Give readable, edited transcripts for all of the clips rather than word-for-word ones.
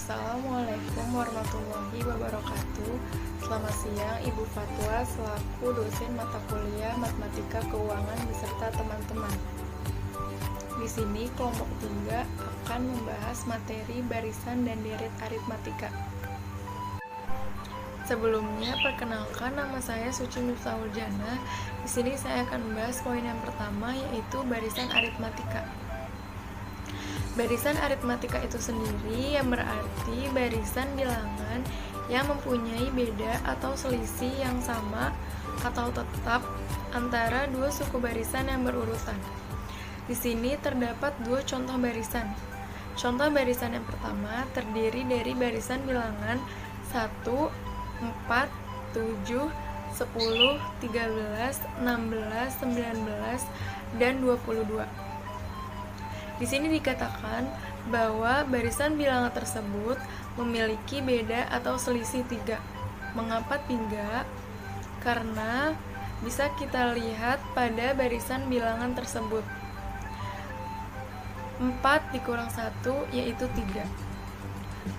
Assalamualaikum warahmatullahi wabarakatuh. Selamat siang Ibu Fatwa selaku dosen mata kuliah Matematika Keuangan beserta teman-teman. Di sini kelompok 3 akan membahas materi barisan dan deret aritmatika. Sebelumnya, perkenalkan, nama saya Suci Miftahul Jannah. Di sini saya akan membahas poin yang pertama, yaitu barisan aritmatika. Barisan aritmatika itu sendiri yang berarti barisan bilangan yang mempunyai beda atau selisih yang sama atau tetap antara dua suku barisan yang berurutan. Di sini terdapat dua contoh barisan. Contoh barisan yang pertama terdiri dari barisan bilangan 1, 4, 7, 10, 13, 16, 19, dan 22. Di sini dikatakan bahwa barisan bilangan tersebut memiliki beda atau selisih 3. Mengapa 3? Karena bisa kita lihat pada barisan bilangan tersebut. 4 dikurang 1 yaitu 3.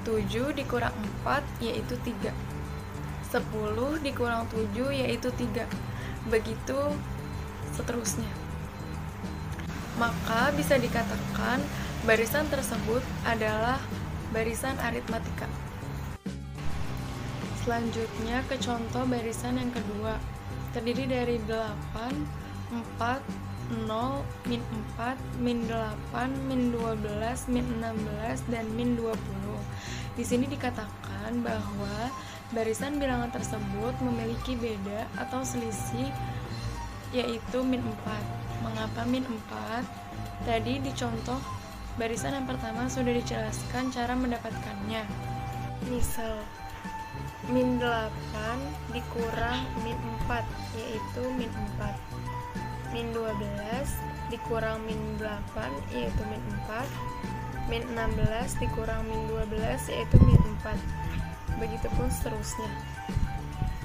7 dikurang 4 yaitu 3. 10 dikurang 7 yaitu 3. Begitu seterusnya. Maka bisa dikatakan barisan tersebut adalah barisan aritmatika. Selanjutnya ke contoh barisan yang kedua. Terdiri dari 8, 4, 0, min 4, min 8, min 12, min 16, dan min 20. Di sini dikatakan bahwa barisan bilangan tersebut memiliki beda atau selisih yaitu min 4. Mengapa min 4? Tadi di contoh barisan yang pertama sudah dijelaskan cara mendapatkannya. Misal, min 8 dikurang min 4 yaitu min 4. Min 12 dikurang min 8 yaitu min 4. Min 16 dikurang min 12 yaitu min 4. Begitupun seterusnya.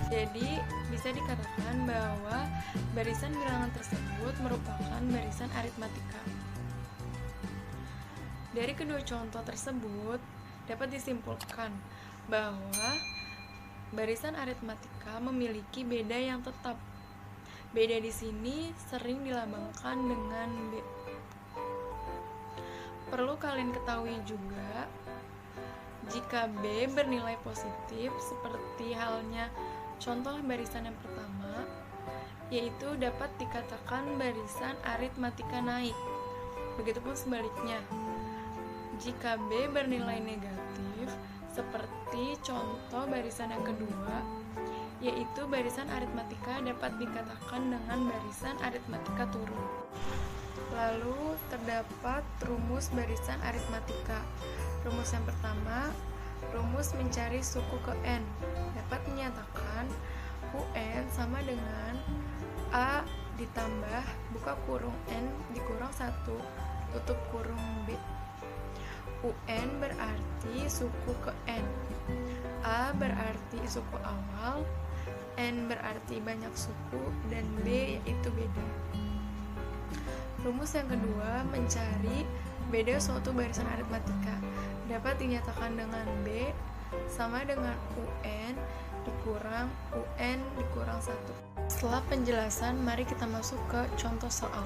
Jadi, bisa dikatakan bahwa barisan bilangan tersebut merupakan barisan aritmatika. Dari kedua contoh tersebut, dapat disimpulkan bahwa barisan aritmatika memiliki beda yang tetap. Beda di sini sering dilambangkan dengan B. Perlu kalian ketahui juga, jika B bernilai positif, seperti halnya contoh barisan yang pertama, yaitu dapat dikatakan barisan aritmatika naik. Begitupun sebaliknya, jika B bernilai negatif, seperti contoh barisan yang kedua, yaitu barisan aritmatika dapat dikatakan dengan barisan aritmatika turun. Lalu terdapat rumus barisan aritmatika. Rumus yang pertama, rumus mencari suku ke n dapat menyatakan UN sama dengan A ditambah buka kurung N dikurang 1 tutup kurung B. UN berarti suku ke N, A berarti suku awal, N berarti banyak suku, dan B yaitu beda. Rumus yang kedua mencari beda suatu barisan aritmatika dapat dinyatakan dengan B sama dengan UN dikurang UN dikurang 1. Setelah penjelasan, mari kita masuk ke contoh soal.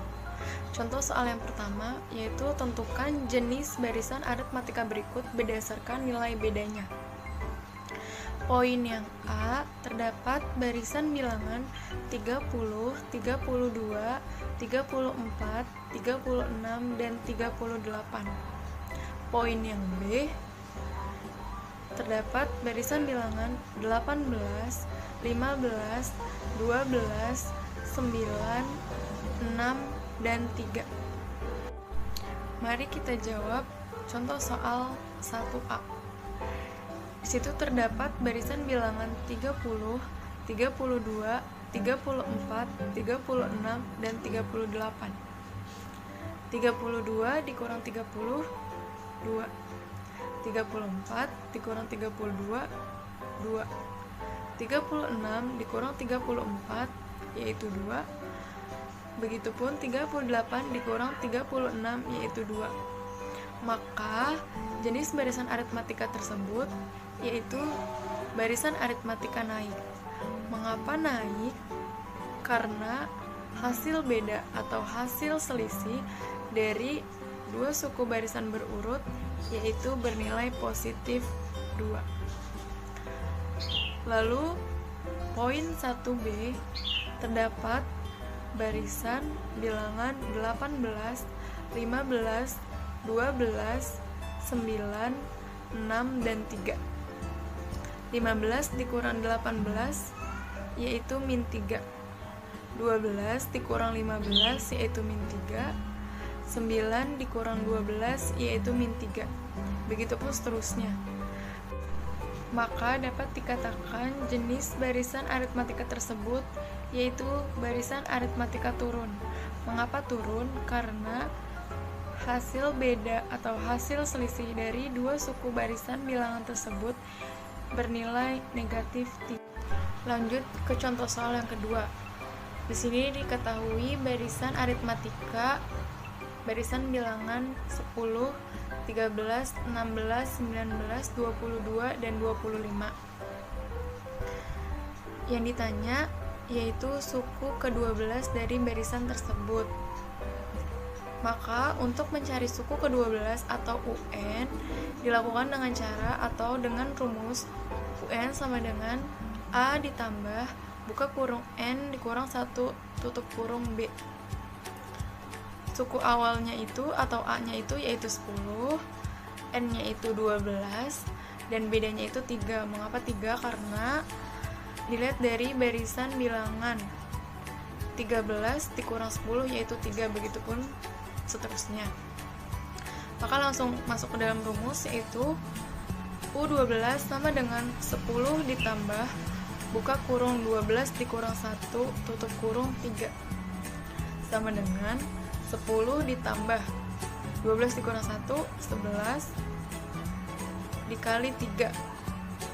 Contoh soal yang pertama yaitu tentukan jenis barisan aritmatika berikut berdasarkan nilai bedanya. Poin yang A, terdapat barisan bilangan 30, 32, 34, 36, dan 38. Poin yang B, terdapat barisan bilangan 18, 15, 12, 9, 6, dan 3. Mari kita jawab contoh soal 1A. Di situ terdapat barisan bilangan 30, 32, 34, 36, dan 38. 32 dikurang 30, 2. 34 dikurang 32, 2. 36 dikurang 34 yaitu 2. Begitupun 38 dikurang 36 yaitu 2. Maka Jenis barisan aritmatika tersebut yaitu barisan aritmatika naik. Mengapa naik? Karena hasil beda atau hasil selisih dari dua suku barisan berurut yaitu bernilai positif 2. Lalu poin 1B, terdapat barisan bilangan 18, 15, 12, 9, 6, dan 3. 15 dikurang 18 yaitu min 3. 12 dikurang 15 yaitu min 3. 9 dikurang 12 yaitu min 3. Begitupun seterusnya. Maka dapat dikatakan jenis barisan aritmatika tersebut yaitu barisan aritmatika turun. Mengapa turun? Karena hasil beda atau hasil selisih dari dua suku barisan bilangan tersebut bernilai negatif 3. Lanjut ke contoh soal yang kedua. Di sini diketahui barisan aritmatika barisan bilangan 10, 13, 16, 19, 22, dan 25. Yang ditanya yaitu suku ke-12 dari barisan tersebut. Maka untuk mencari suku ke-12 atau UN dilakukan dengan cara atau dengan rumus UN sama dengan A ditambah buka kurung N dikurang 1 tutup kurung B. Suku awalnya itu atau A-nya itu yaitu 10, N-nya itu 12, dan bedanya itu 3. Mengapa 3? Karena dilihat dari barisan bilangan 13 dikurang 10 yaitu 3, begitupun seterusnya. Maka langsung masuk ke dalam rumus yaitu U12 sama dengan 10 ditambah buka kurung 12 dikurang 1 tutup kurung 3 sama dengan 10 ditambah 12 dikurang 1, 11 dikali 3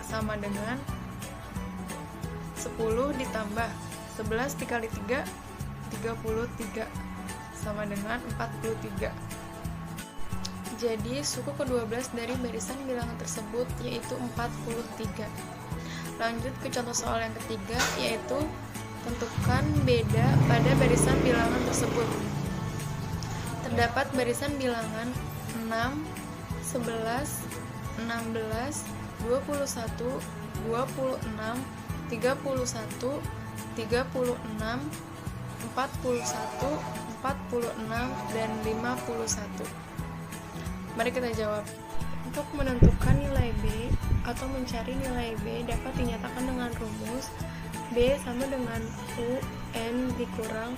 sama dengan 10 ditambah 11 dikali 3, 33 sama dengan 43. Jadi suku ke-12 dari barisan bilangan tersebut yaitu 43. Lanjut ke contoh soal yang ketiga yaitu tentukan beda pada barisan bilangan tersebut. Terdapat barisan bilangan 6, 11, 16, 21, 26, 31, 36, 41, 46, dan 51. Mari kita jawab. Untuk menentukan nilai B atau mencari nilai B dapat dinyatakan dengan rumus B sama dengan UN dikurang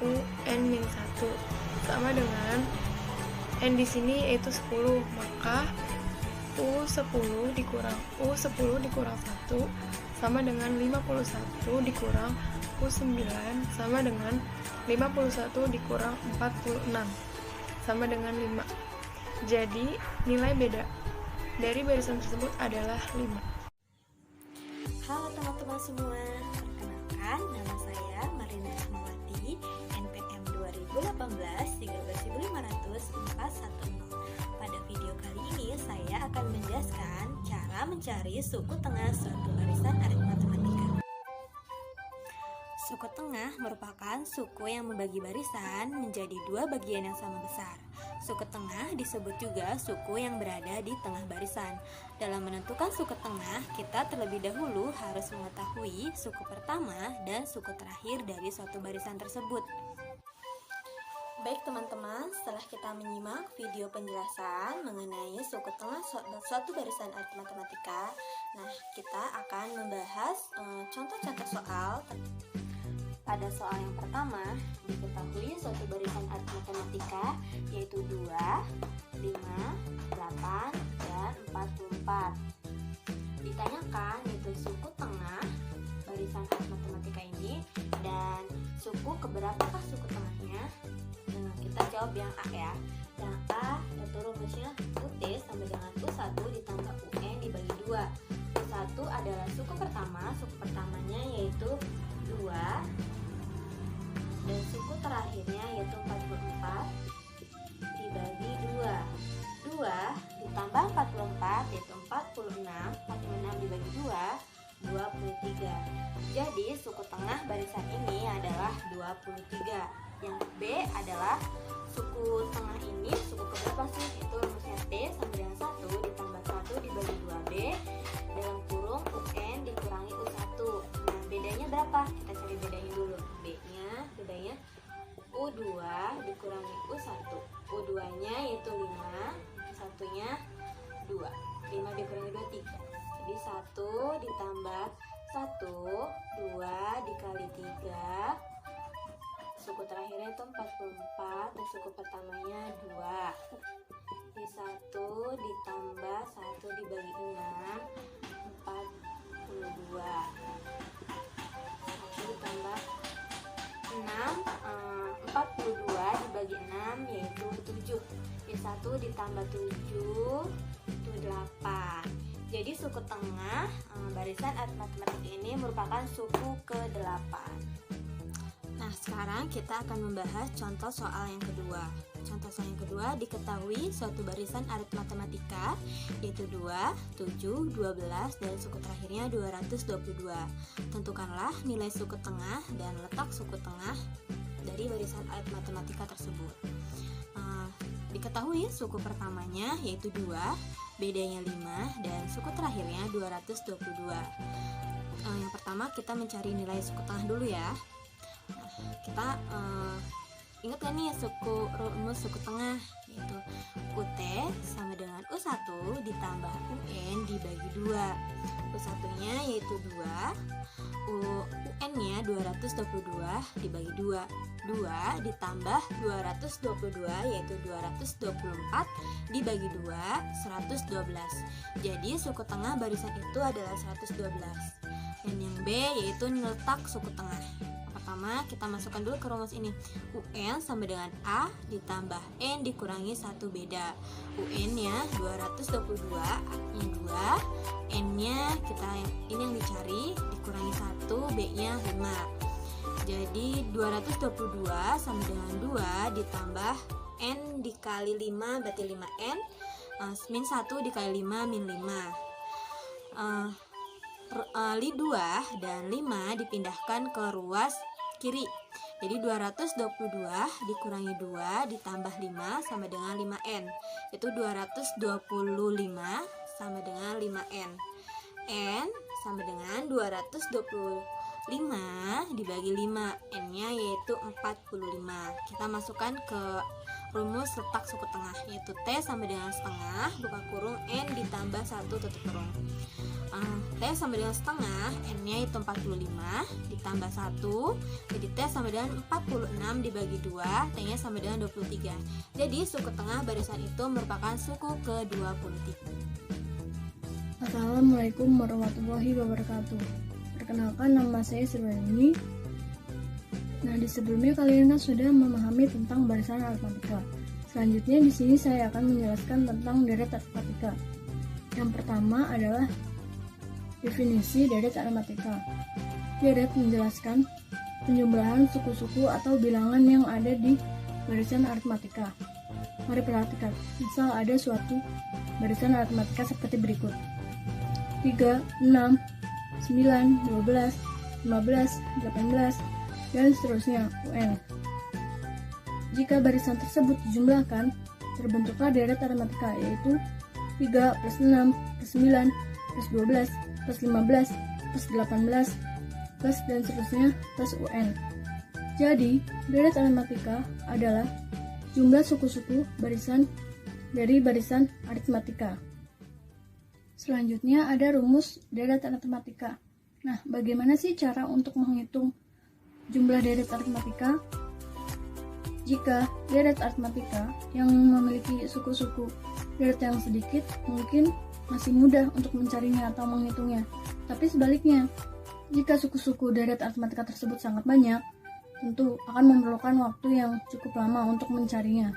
UN min 1 sama dengan N di sini yaitu 10, maka U10 dikurang 1 sama dengan 51 dikurang U9 sama dengan 51 dikurang 46 sama dengan 5. Jadi nilai beda dari barisan tersebut adalah 5. Halo teman-teman semua, perkenalkan nama saya Marina Ismawati, NPM 2018 13500 410. Pada video kali ini saya akan menjelaskan cara mencari suku tengah suatu barisan aritmatika. Suku tengah merupakan suku yang membagi barisan menjadi dua bagian yang sama besar. Suku tengah disebut juga suku yang berada di tengah barisan. Dalam menentukan suku tengah, kita terlebih dahulu harus mengetahui suku pertama dan suku terakhir dari suatu barisan tersebut. Baik teman-teman, setelah kita menyimak video penjelasan mengenai suku tengah suatu barisan aritmatika, nah kita akan membahas contoh-contoh soal. Pada soal yang pertama, diketahui suatu barisan aritmatika yaitu 2, 5, 8, dan 44. Ditanyakan yaitu suku tengah barisan aritmatika ini dan suku keberapakah suku tengahnya? Nah, kita jawab yang A ya. Yang A yaitu rumusnya UT sama dengan U1 ditambah UN dibagi 2. U1 adalah suku pertama, suku pertamanya yaitu 2, dan suku terakhirnya yaitu 44 dibagi 2. 2 ditambah 44 46 dibagi 2, 23. Jadi suku tengah barisan ini adalah 23. Yang B adalah suku tengah ini suku keberapa sih? Itu rumusnya T sama dengan 1 ditambah 1 dibagi 2B dalam kurung UN dikurangi U1. Nah, bedanya berapa? Kita cari bedanya dulu. Bedanya U2 dikurangi U1. U2-nya yaitu 5, satunya 2. 5 dikurangi 2, 3. Jadi 1 ditambah 1, 2 dikali 3. Suku terakhirnya itu 44 dan suku pertamanya 2. Jadi 1 ditambah 1 dibagi 6, 42. 1 ditambah 6, 42 dibagi 6 yaitu 7. Jadi 1 ditambah 7 itu 8. Jadi suku tengah barisan aritmatik ini merupakan suku ke-8. Nah, sekarang kita akan membahas contoh soal yang kedua. Contoh soal yang kedua, diketahui suatu barisan aritmatika yaitu 2, 7, 12 dan suku terakhirnya 222. Tentukanlah nilai suku tengah dan letak suku tengah dari barisan aritmatika tersebut. Diketahui suku pertamanya yaitu 2, bedanya 5 dan suku terakhirnya 222. Yang pertama kita mencari nilai suku tengah dulu ya. Kita ingat kan nih rumus suku tengah yaitu UT sama dengan U1 ditambah UN dibagi 2. U1 nya yaitu 2, UN-nya 222 dibagi 2. 2 ditambah 222 yaitu 224 dibagi 2, 112. Jadi suku tengah barisan itu adalah 112. Dan yang B yaitu letak suku tengah. Pertama kita masukkan dulu ke rumus ini. UN sama dengan A ditambah N dikurangi 1 beda. UN nya 222, A-nya 2, N-nya ini yang dicari dikurangi 1, B-nya 5. Jadi 222 sama dengan 2 ditambah N dikali 5 berarti 5N, min 1 dikali 5 min 5. Li 2 dan 5 dipindahkan ke ruas kiri. Jadi 222 dikurangi 2 ditambah 5 sama dengan 5N. Itu 225 sama dengan 5N. N sama dengan 225 dibagi 5. N-nya yaitu 45. Kita masukkan ke rumus letak suku tengah yaitu T sama dengan setengah buka kurung N ditambah 1 tutup kurung. T sama dengan setengah, N-nya itu 45 ditambah 1, jadi T sama dengan 46 dibagi 2, T-nya sama dengan 23. Jadi suku tengah barisan itu merupakan suku ke-23. Assalamualaikum warahmatullahi wabarakatuh. Perkenalkan, nama saya Sirwani. Nah, di sebelumnya kalian sudah memahami tentang barisan aritmatika. Selanjutnya di sini saya akan menjelaskan tentang deret aritmatika. Yang pertama adalah definisi deret aritmatika. Deret menjelaskan penjumlahan suku-suku atau bilangan yang ada di barisan aritmatika. Mari perhatikan, misal ada suatu barisan aritmatika seperti berikut: 3, 6, 9, 12, 15, 18, dan seterusnya UN. Jika barisan tersebut dijumlahkan, terbentuklah deret aritmatika, yaitu 3 plus 6 plus 9 plus 12 plus 15 plus 18 plus dan seterusnya plus UN. Jadi, deret aritmatika adalah jumlah suku-suku barisan dari barisan aritmatika. Selanjutnya ada rumus deret aritmatika. Nah, bagaimana sih cara untuk menghitung jumlah deret aritmatika? Jika deret aritmatika yang memiliki suku-suku deret yang sedikit, mungkin masih mudah untuk mencarinya atau menghitungnya. Tapi sebaliknya, jika suku-suku deret aritmatika tersebut sangat banyak, tentu akan memerlukan waktu yang cukup lama untuk mencarinya.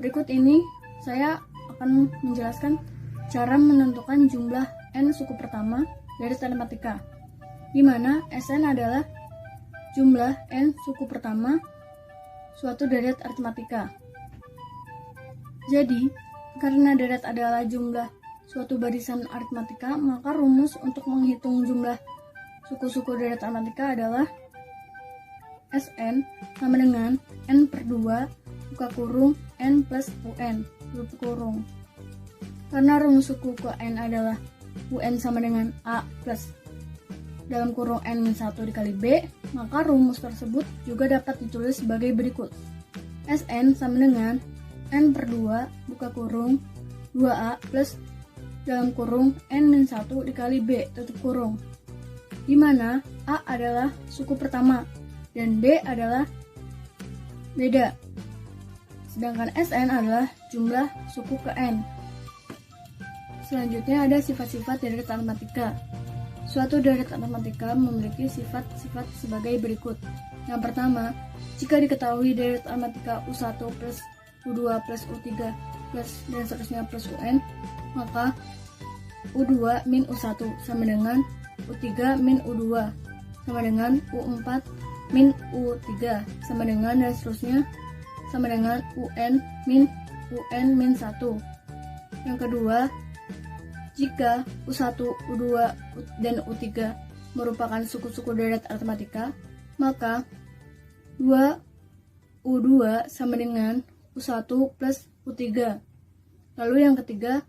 Berikut ini saya akan menjelaskan cara menentukan jumlah N suku pertama deret aritmatika, di mana Sn adalah jumlah N suku pertama suatu deret aritmatika. Jadi, karena deret adalah jumlah suatu barisan aritmatika, maka rumus untuk menghitung jumlah suku-suku deret aritmatika adalah Sn sama dengan N per 2 buka kurung N plus UN tutup kurung. Karena rumus suku ke N adalah UN sama dengan A plus dalam kurung N-1 dikali B, maka rumus tersebut juga dapat ditulis sebagai berikut. Sn sama dengan N per 2 buka kurung 2A plus dalam kurung N-1 dikali B tutup kurung, di mana A adalah suku pertama dan B adalah beda. Sedangkan Sn adalah jumlah suku ke N. Selanjutnya ada sifat-sifat deret aritmatika. Suatu deret aritmatika memiliki sifat-sifat sebagai berikut. Yang pertama, jika diketahui deret aritmatika U1 plus U2 plus U3 plus dan seterusnya plus UN, maka U2 min U1 sama dengan U3 min U2 sama dengan U4 min U3 sama dengan dan seterusnya sama dengan UN min 1. Yang kedua, jika U1, U2, dan U3 merupakan suku-suku deret aritmatika, maka 2U2 sama dengan U1 plus U3. Lalu yang ketiga,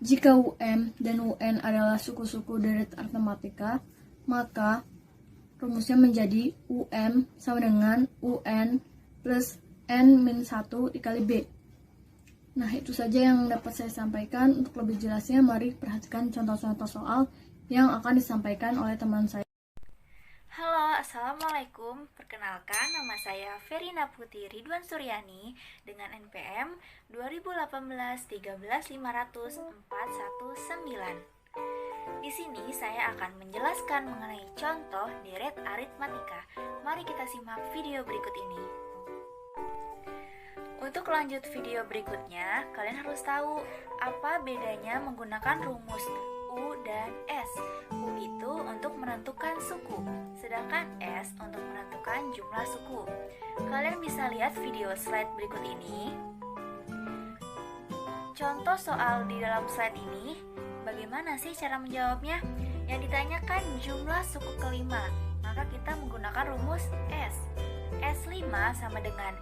jika UM dan UN adalah suku-suku deret aritmatika, maka rumusnya menjadi UM sama dengan UN plus N-1 dikali B. Nah, itu saja yang dapat saya sampaikan. Untuk lebih jelasnya, mari perhatikan contoh-contoh soal yang akan disampaikan oleh teman saya. Halo, Assalamualaikum. Perkenalkan, nama saya Verina Putri Ridwan Suryani dengan NPM 2018-13-500-419. Di sini saya akan menjelaskan mengenai contoh deret aritmatika. Mari kita simak video berikut ini. Untuk lanjut video berikutnya, kalian harus tahu apa bedanya menggunakan rumus U dan S. U itu untuk menentukan suku, sedangkan S untuk menentukan jumlah suku. Kalian bisa lihat video slide berikut ini. Contoh soal di dalam slide ini, bagaimana sih cara menjawabnya? Yang ditanyakan jumlah suku kelima, maka kita menggunakan rumus S. S5 sama dengan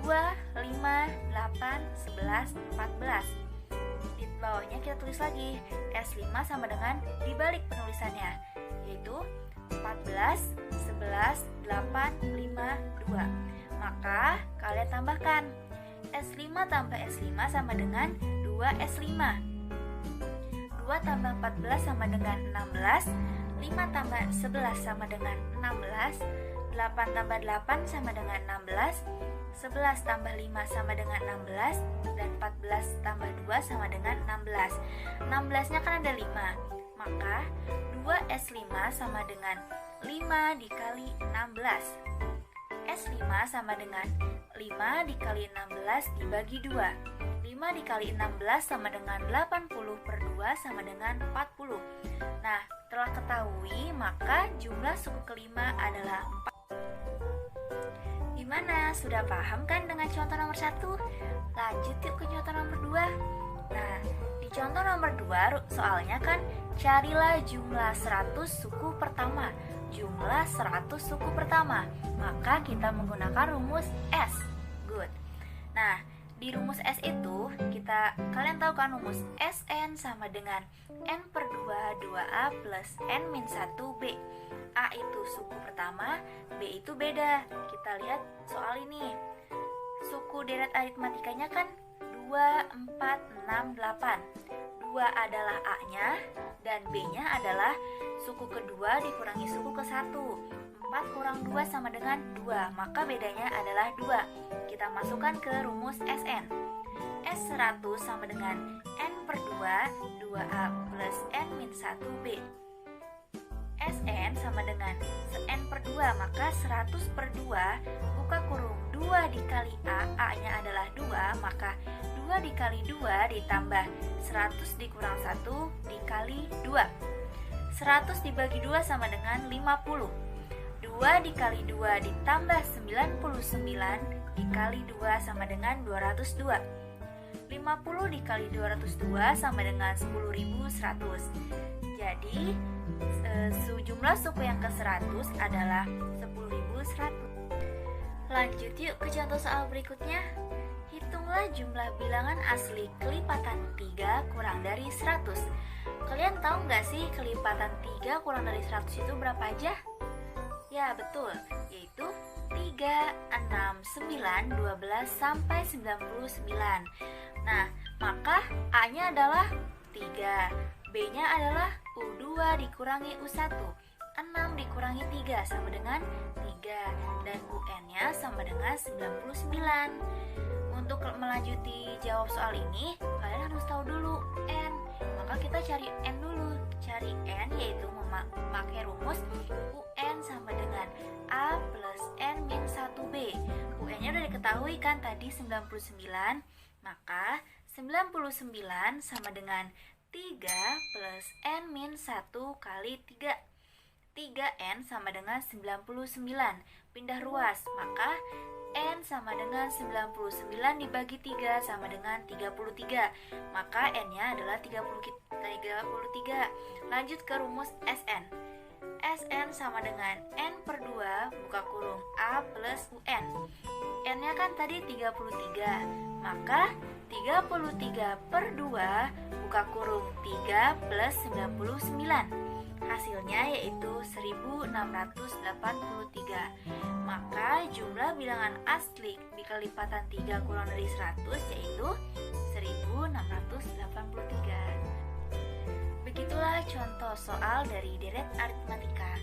2, 5, 8, 11, 14. Di bawahnya kita tulis lagi S5 sama dengan dibalik penulisannya, yaitu 14, 11, 8, 5, 2. Maka kalian tambahkan S5 tambah S5 sama dengan 2S5. 2 tambah 14 sama dengan 16, 5 tambah 11 sama dengan 16, 8 tambah 8 sama dengan 16, 11 tambah 5 sama dengan 16, dan 14 tambah 2 sama dengan 16. 16-nya kan ada 5, maka 2S5 sama dengan 5 dikali 16. S5 sama dengan 5 dikali 16 dibagi 2. 5 dikali 16 sama dengan 80 per 2 sama dengan 40. Nah, telah ketahui, maka jumlah suku kelima adalah 4. Gimana? Sudah paham kan dengan contoh nomor 1? Lanjut yuk ke contoh nomor 2. Nah, di contoh nomor 2 soalnya kan carilah jumlah 100 suku pertama. Jumlah 100 suku pertama. Maka kita menggunakan rumus S. Good. Nah, di rumus S itu kalian tahu kan rumus Sn sama dengan N per 2 2A plus N min 1B. A itu suku pertama, B itu beda. Kita lihat soal ini. Suku deret aritmatikanya kan 2, 4, 6, 8. 2 adalah A-nya dan B-nya adalah suku kedua dikurangi suku ke-1. 4 kurang 2 sama dengan 2, maka bedanya adalah 2. Kita masukkan ke rumus Sn. S100 sama dengan N per 2, 2A plus N min 1B. Sn sama dengan N per 2, maka 100 per 2, buka kurung 2 dikali A, A-nya adalah 2, maka 2 dikali 2 ditambah 100 dikurang 1 dikali 2. 100 dibagi 2 sama dengan 50. 2 dikali 2 ditambah 99 dikali 2 sama dengan 202. 50 dikali 202 sama dengan 10.100. Jadi jumlah suku yang ke-100 adalah 10.100. Lanjut yuk ke contoh soal berikutnya. Hitunglah jumlah bilangan asli kelipatan 3 kurang dari 100. Kalian tahu nggak sih kelipatan 3 kurang dari 100 itu berapa aja? Ya betul, yaitu 3, 6, 9, 12, sampai 99. Nah, maka A-nya adalah 3, B-nya adalah U2 dikurangi U1, 6 dikurangi 3 sama dengan 3, dan UN-nya sama dengan 99. Untuk melanjuti jawab soal ini, kalian harus tahu dulu N. Maka kita cari N dulu. Cari N yaitu memakai rumus UN sama dengan A plus N min 1B. UN-nya udah diketahui kan tadi 99. Maka 99 sama dengan 3 plus N min 1 kali 3. 3N sama dengan 99. Pindah ruas, maka N sama dengan 99 dibagi 3 sama dengan 33. Maka N-nya adalah 33. Lanjut ke rumus SN. SN sama dengan N per 2 buka kurung A plus UN. N-nya kan tadi 33. Maka 33 per 2 buka kurung 3 plus 99. Hasilnya yaitu 1683. Maka jumlah bilangan asli di kelipatan 3 kurang dari 100 yaitu 1683. Begitulah contoh soal dari deret aritmatika.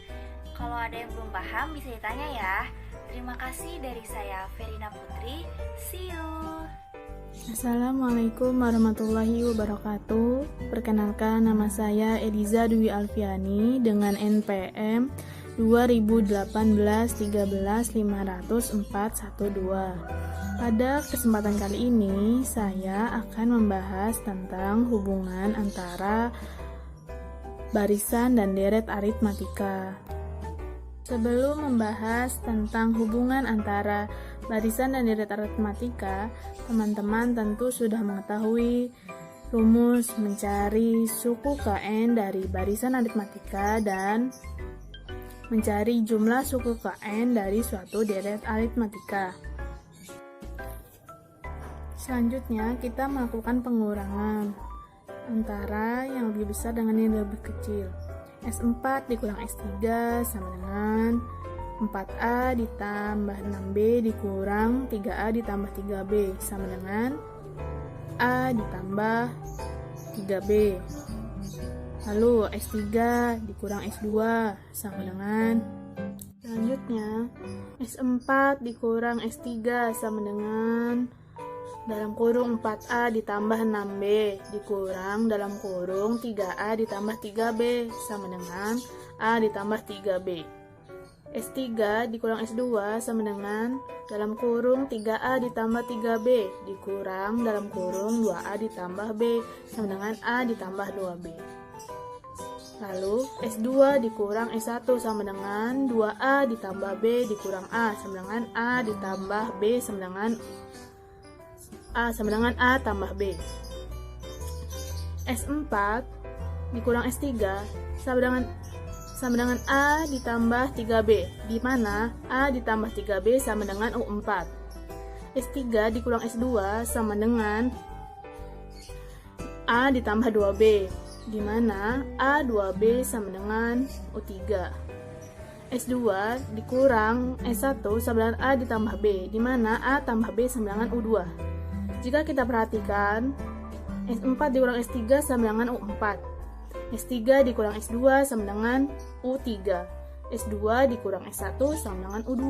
Kalau ada yang belum paham bisa ditanya ya. Terima kasih dari saya Verina Putri. See you. Assalamualaikum warahmatullahi wabarakatuh. Perkenalkan, nama saya Eliza Dwi Alfiani dengan NPM 2018-13-50412. Pada kesempatan kali ini, saya akan membahas tentang hubungan antara barisan dan deret aritmatika. Sebelum membahas tentang hubungan antara barisan dan deret aritmatika, teman-teman tentu sudah mengetahui rumus mencari suku KN dari barisan aritmatika dan mencari jumlah suku KN dari suatu deret aritmatika. Selanjutnya, kita melakukan pengurangan antara yang lebih besar dengan yang lebih kecil. S4 dikurang S3 sama dengan 4A ditambah 6B dikurang 3A ditambah 3B sama dengan A ditambah 3B. Lalu S3 dikurang S2 sama dengan, selanjutnya S4 dikurang S3 sama dengan dalam kurung 4A ditambah 6B dikurang dalam kurung 3A ditambah 3B sama dengan A ditambah 3B. S3 dikurang S2 sama dengan dalam kurung 3A ditambah 3B dikurang dalam kurung 2A ditambah B sama dengan A ditambah 2B. Lalu S2 dikurang S1 sama dengan 2A ditambah B dikurang A sama dengan A ditambah B sama dengan A tambah B. S4 dikurang S3 sama dengan A ditambah 3B, di mana A ditambah 3B sama dengan U4. S3 dikurang S2 sama dengan A ditambah 2B, di mana A 2B sama dengan U3. S2 dikurang S1 sama dengan A ditambah B, di mana A tambah B sama dengan U2. Jika kita perhatikan, S4 dikurang S3 sama dengan U4. S3 dikurang S2 sama dengan U3. S2 dikurang S1 sama dengan U2.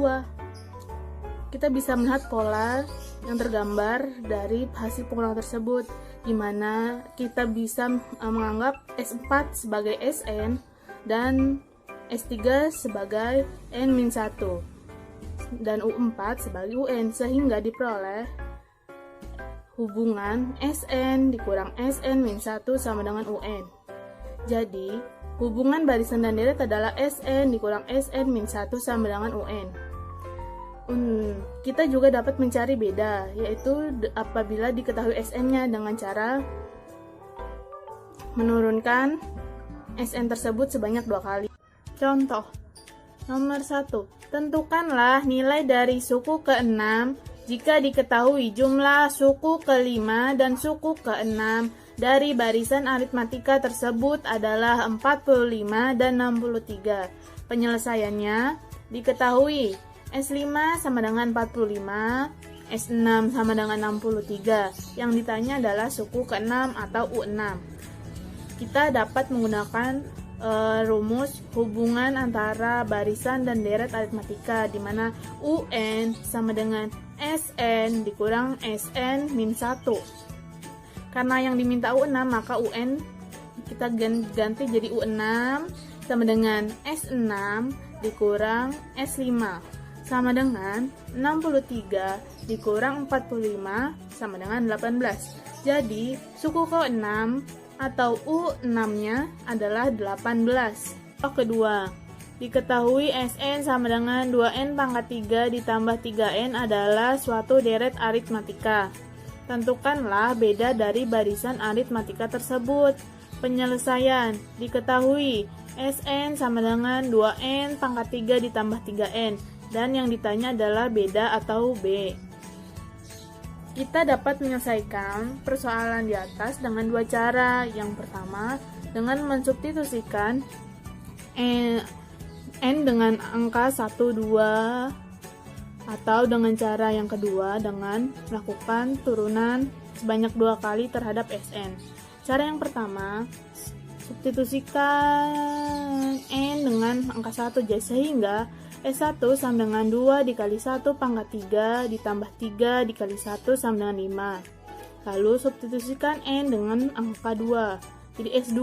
Kita bisa melihat pola yang tergambar dari hasil pengurangan tersebut, di mana kita bisa menganggap S4 sebagai Sn dan S3 sebagai N-1 dan U4 sebagai UN, sehingga diperoleh hubungan Sn dikurang Sn-1 sama dengan UN. Jadi, hubungan barisan dan deret adalah Sn dikurang Sn-1 sama dengan UN. Kita juga dapat mencari beda, yaitu apabila diketahui SN-nya dengan cara menurunkan SN tersebut sebanyak 2 kali. Contoh, nomor 1. Tentukanlah nilai dari suku ke-6 jika diketahui jumlah suku ke-5 dan suku ke-6 dari barisan aritmatika tersebut adalah 45 dan 63. Penyelesaiannya diketahui S5 sama dengan 45, S6 sama dengan 63. Yang ditanya adalah suku ke-6 atau U6. Kita dapat menggunakan rumus hubungan antara barisan dan deret aritmatika, di mana UN sama dengan SN dikurang SN min 1. Karena yang diminta U6, maka UN kita ganti jadi U6 sama dengan S6 dikurang S5 sama dengan 63 dikurang 45 sama dengan 18. Jadi, suku ke-6 atau U6-nya adalah 18. Kedua, diketahui SN sama dengan 2N pangkat 3 ditambah 3N adalah suatu deret aritmatika. Tentukanlah beda dari barisan aritmatika tersebut. Penyelesaian, diketahui SN sama dengan 2N pangkat 3 ditambah 3N. Dan yang ditanya adalah beda atau B. Kita dapat menyelesaikan persoalan di atas dengan 2 cara. Yang pertama, dengan mensubstitusikan N dengan angka 1, 2, atau dengan cara yang kedua dengan melakukan turunan sebanyak 2 kali terhadap SN. Cara yang pertama, substitusikan N dengan angka 1 sehingga S1 sama dengan 2 dikali 1 pangkat 3 ditambah 3 dikali 1 sama dengan 5. Lalu substitusikan N dengan angka 2. Jadi S2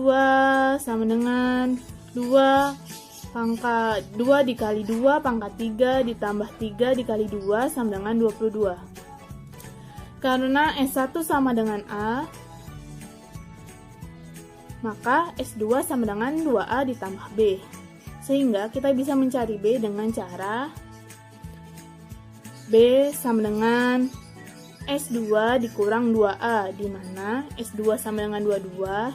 sama dengan 2 dikali 2 pangkat 3 ditambah 3 dikali 2 sama dengan 22. Karena S1 sama dengan A, maka S2 sama dengan 2A ditambah B. Sehingga kita bisa mencari B dengan cara B sama dengan S2 dikurang 2A, di mana S2 sama dengan 22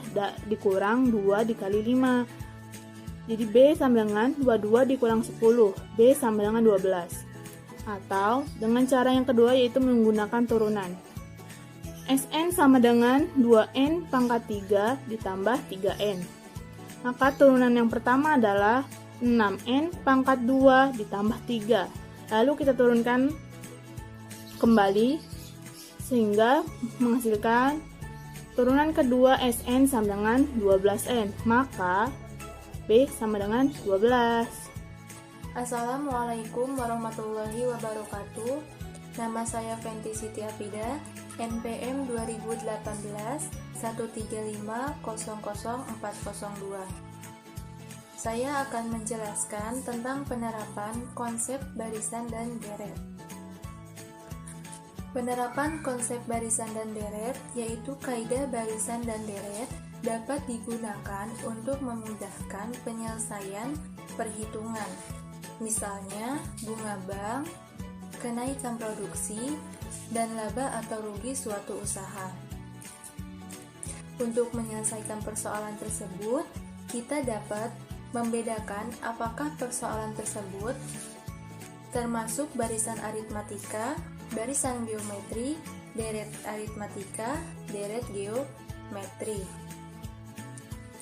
dikurang 2 dikali 5. Jadi B sama dengan 22 dikurang 10, B sama dengan 12. Atau dengan cara yang kedua yaitu menggunakan turunan. Sn sama dengan 2N pangkat 3 ditambah 3N. Maka turunan yang pertama adalah 6N pangkat 2 ditambah 3. Lalu kita turunkan kembali sehingga menghasilkan turunan kedua Sn sama dengan 12N. Maka B sama dengan 12. Assalamualaikum warahmatullahi wabarakatuh. Nama saya Fenty Siti Afida, NPM 2018 135000402. Saya akan menjelaskan tentang penerapan konsep barisan dan deret. Penerapan konsep barisan dan deret yaitu kaidah barisan dan deret dapat digunakan untuk memudahkan penyelesaian perhitungan. Misalnya, bunga bank, kenaikan produksi, dan laba atau rugi suatu usaha. Untuk menyelesaikan persoalan tersebut, kita dapat membedakan apakah persoalan tersebut termasuk barisan aritmatika, barisan geometri, deret aritmatika, deret geometri.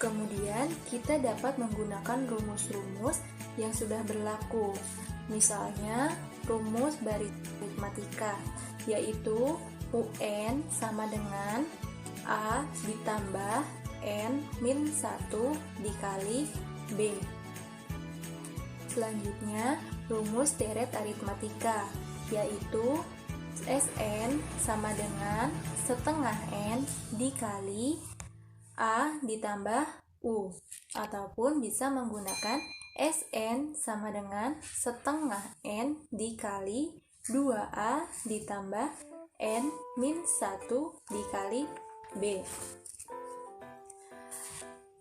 Kemudian, kita dapat menggunakan rumus-rumus yang sudah berlaku. Misalnya, rumus barisan aritmatika, yaitu UN sama dengan A ditambah N min 1 dikali B. Selanjutnya, rumus deret aritmatika, yaitu Sn sama dengan setengah N dikali A ditambah U, ataupun bisa menggunakan Sn sama dengan setengah N dikali 2A ditambah N min 1 dikali B.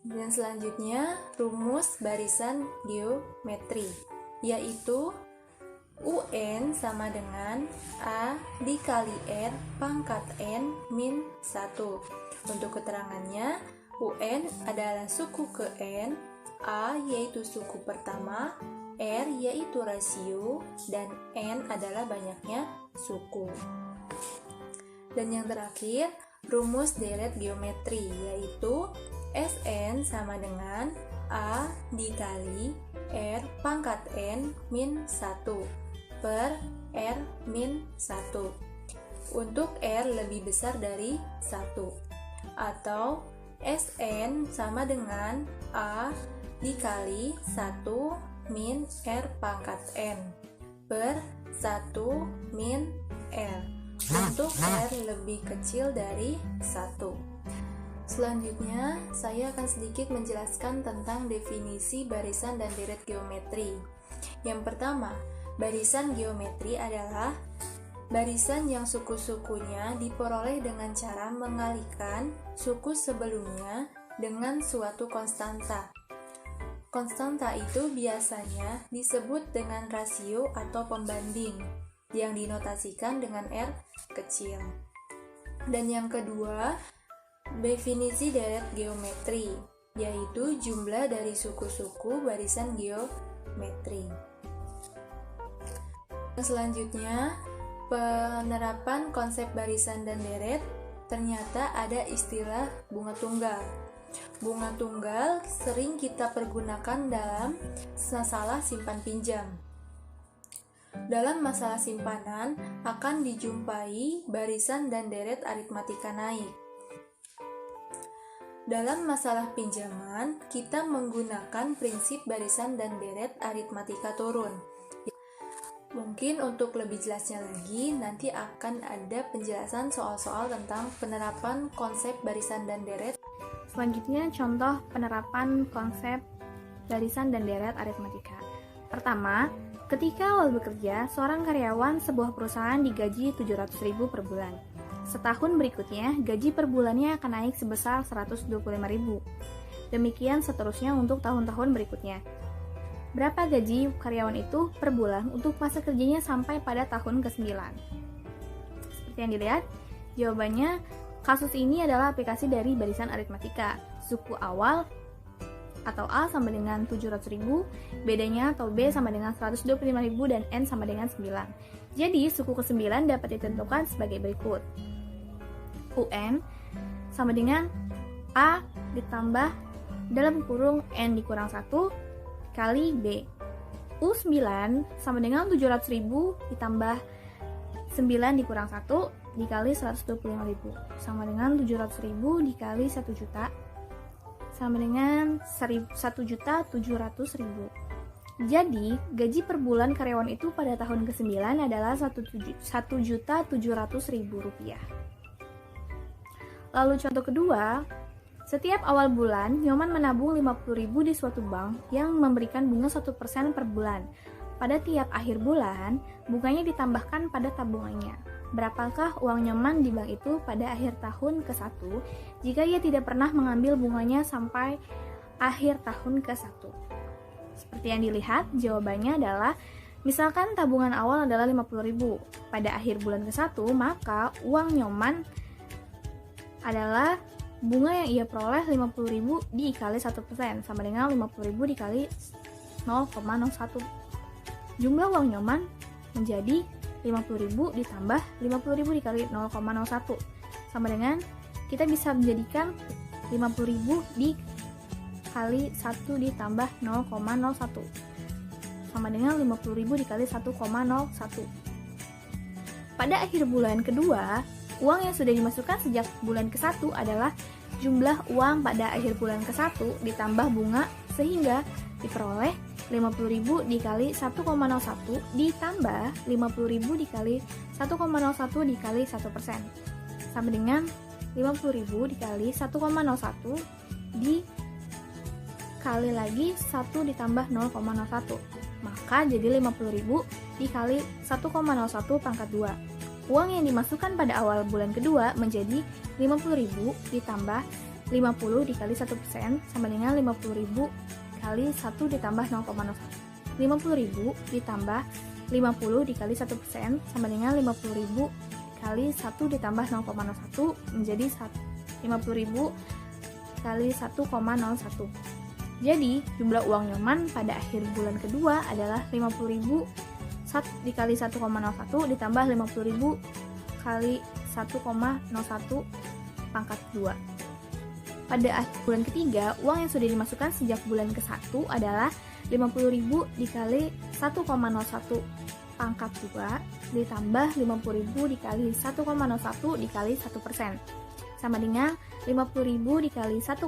Dan selanjutnya rumus barisan geometri, yaitu UN sama dengan A dikali R pangkat N min 1. Untuk keterangannya, UN adalah suku ke N, A yaitu suku pertama, R yaitu rasio, dan N adalah banyaknya suku. Dan yang terakhir, rumus deret geometri, yaitu Sn sama dengan A dikali R pangkat N min 1 per R min 1 untuk R lebih besar dari 1, atau Sn sama dengan A dikali 1 min R pangkat N per 1 min R untuk R lebih kecil dari 1. Selanjutnya, saya akan sedikit menjelaskan tentang definisi barisan dan deret geometri. Yang pertama, barisan geometri adalah barisan yang suku-sukunya diperoleh dengan cara mengalihkan suku sebelumnya dengan suatu konstanta. Konstanta itu biasanya disebut dengan rasio atau pembanding, yang dinotasikan dengan R kecil. Dan yang kedua, definisi deret geometri, yaitu jumlah dari suku-suku barisan geometri. Selanjutnya, penerapan konsep barisan dan deret, ternyata ada istilah bunga tunggal. Bunga tunggal sering kita pergunakan dalam masalah simpan pinjam. Dalam masalah simpanan akan dijumpai barisan dan deret aritmatika naik. Dalam masalah pinjaman, kita menggunakan prinsip barisan dan deret aritmatika turun. Mungkin untuk lebih jelasnya lagi, nanti akan ada penjelasan soal-soal tentang penerapan konsep barisan dan deret. Selanjutnya, contoh penerapan konsep barisan dan deret aritmatika. Pertama, ketika awal bekerja, seorang karyawan sebuah perusahaan digaji 700.000 per bulan. Setahun berikutnya, gaji per bulannya akan naik sebesar 125.000. Demikian seterusnya untuk tahun-tahun berikutnya. Berapa gaji karyawan itu per bulan untuk masa kerjanya sampai pada tahun ke-9? Seperti yang dilihat, jawabannya kasus ini adalah aplikasi dari barisan aritmatika. Suku awal atau A sama dengan 700.000, bedanya atau B sama dengan 125.000 dan N sama dengan 9. Jadi, suku ke-9 dapat ditentukan sebagai berikut. UN sama dengan A ditambah dalam kurung N dikurang 1 kali B. U9 sama dengan 700.000 ditambah 9 dikurang 1 dikali 125.000 sama dengan 700.000 dikali 1 juta sama dengan 1.700.000. Jadi, gaji per bulan karyawan itu pada tahun ke-9 adalah 1.700.000 rupiah. Lalu contoh kedua, setiap awal bulan, Nyoman menabung 50.000 di suatu bank yang memberikan bunga 1% per bulan. Pada tiap akhir bulan, bunganya ditambahkan pada tabungannya. Berapakah uang Nyoman di bank itu pada akhir tahun ke-1 jika ia tidak pernah mengambil bunganya sampai akhir tahun ke-1? Seperti yang dilihat, jawabannya adalah misalkan tabungan awal adalah 50.000. Pada akhir bulan ke-1, maka uang Nyoman adalah bunga yang ia peroleh 50.000 dikali 1% sama dengan 50.000 dikali 0,01. Jumlah uang Nyoman menjadi 50.000 ditambah 50.000 dikali 0,01 sama dengan, kita bisa menjadikan 50.000 dikali 1 ditambah 0,01 sama dengan 50.000 dikali 1,01. Pada akhir bulan kedua, uang yang sudah dimasukkan sejak bulan ke-1 adalah jumlah uang pada akhir bulan ke-1 ditambah bunga sehingga diperoleh 50.000 dikali 1,01 ditambah 50.000 dikali 1,01 dikali 1% sama dengan 50.000 dikali 1,01 dikali lagi 1 ditambah 0,01, maka jadi 50.000 dikali 1,01 pangkat 2. Uang yang dimasukkan pada awal bulan kedua menjadi 50.000 ditambah 50 dikali 1% sama dengan 50.000 kali 1 ditambah 0,01. 50.000 ditambah 50 dikali 1% sama dengan 50.000 kali 1 ditambah 0,01 menjadi 50.000 kali 1,01. Jadi jumlah uang Nyoman pada akhir bulan kedua adalah 50.000 dikali 1,01 ditambah 50.000 kali 1,01 pangkat 2. Pada akhir bulan ketiga, uang yang sudah dimasukkan sejak bulan ke-1 adalah 50.000 dikali 1,01 pangkat 2 ditambah 50.000 dikali 1,01 dikali 1% sama dengan 50.000 dikali 1,01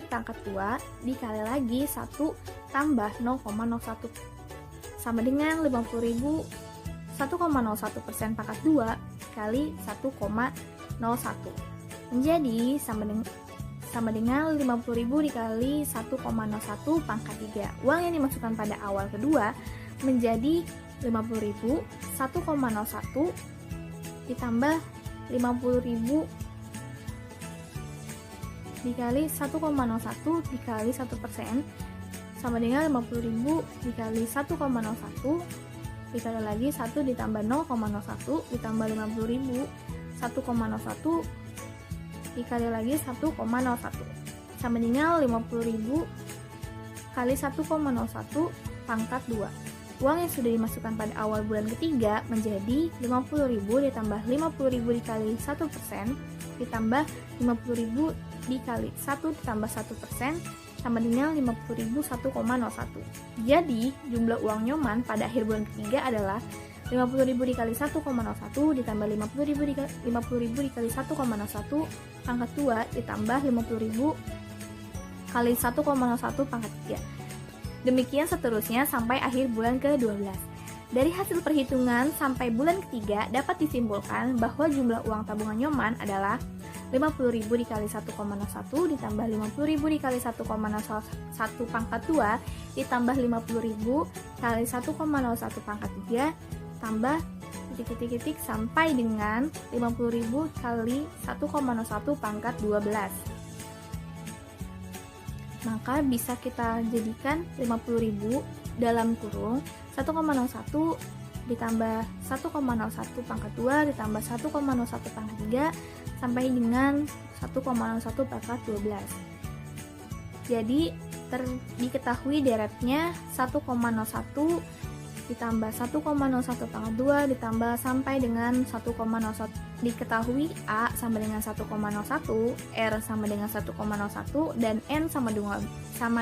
pangkat 2 dikali lagi 1 tambah 0,01 sama dengan 50.000 1,01% pangkat 2 kali 1,01 menjadi sama dengan 50.000 dikali 1,01 pangkat 3. Uang yang dimasukkan pada awal kedua menjadi 50.000 1,01 ditambah 50.000 dikali 1,01 dikali 1% sama dengan 50.000 dikali 1,01 dikali lagi 1 ditambah 0,01 ditambah 50.000 1,01 dikali lagi 1,01 sama dengan 50.000 kali 1,01 pangkat 2. Uang yang sudah dimasukkan pada awal bulan ketiga menjadi 50.000 ditambah 50.000 dikali 1% ditambah 50.000 dikali 1 ditambah 1% sama dengan 50.000 1,01. Jadi jumlah uang Nyoman pada akhir bulan ketiga adalah 50.000 dikali 1,01 ditambah 50.000 dikali 1,01 pangkat 2 ditambah 50.000 kali 1,01 pangkat 3. Demikian seterusnya sampai akhir bulan ke-12. Dari hasil perhitungan sampai bulan ketiga dapat disimpulkan bahwa jumlah uang tabungan Nyoman adalah 50.000 dikali 1,01 ditambah 50.000 dikali 1,01 pangkat 2 ditambah 50.000 kali 1,01 pangkat 3 tambah titik-titik sampai dengan 50.000 kali 1,01 pangkat 12. Maka bisa kita jadikan 50.000 dalam kurung 1,01 ditambah 1,01 pangkat 2 ditambah 1,01 pangkat 3 sampai dengan 1,01 pangkat 12. Jadi diketahui deretnya 1,01 ditambah 1,01 pangkat 2 ditambah sampai dengan 1,01. Diketahui A sama dengan 1,01, R sama dengan 1,01 dan N sama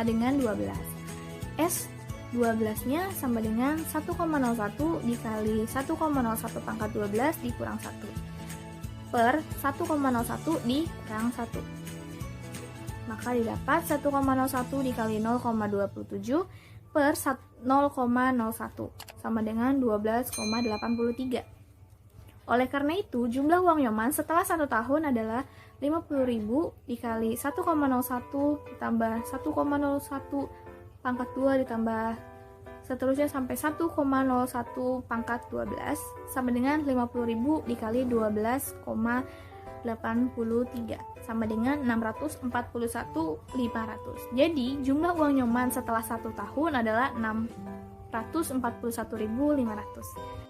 dengan 12. S 12-nya sama dengan 1,01 dikali 1,01 pangkat 12 dikurang 1 per 1,01 dikurang 1. Maka didapat 1,01 dikali 0,27 per 0,01 sama dengan 12,83. Oleh karena itu, jumlah uang Nyoman setelah 1 tahun adalah 50.000 dikali 1,01 ditambah 1,01 pangkat 2 ditambah seterusnya sampai 1,01 pangkat 12 sama dengan 50.000 dikali 12,83 sama dengan 641.500. Jadi jumlah uang Nyoman setelah 1 tahun adalah 641.500.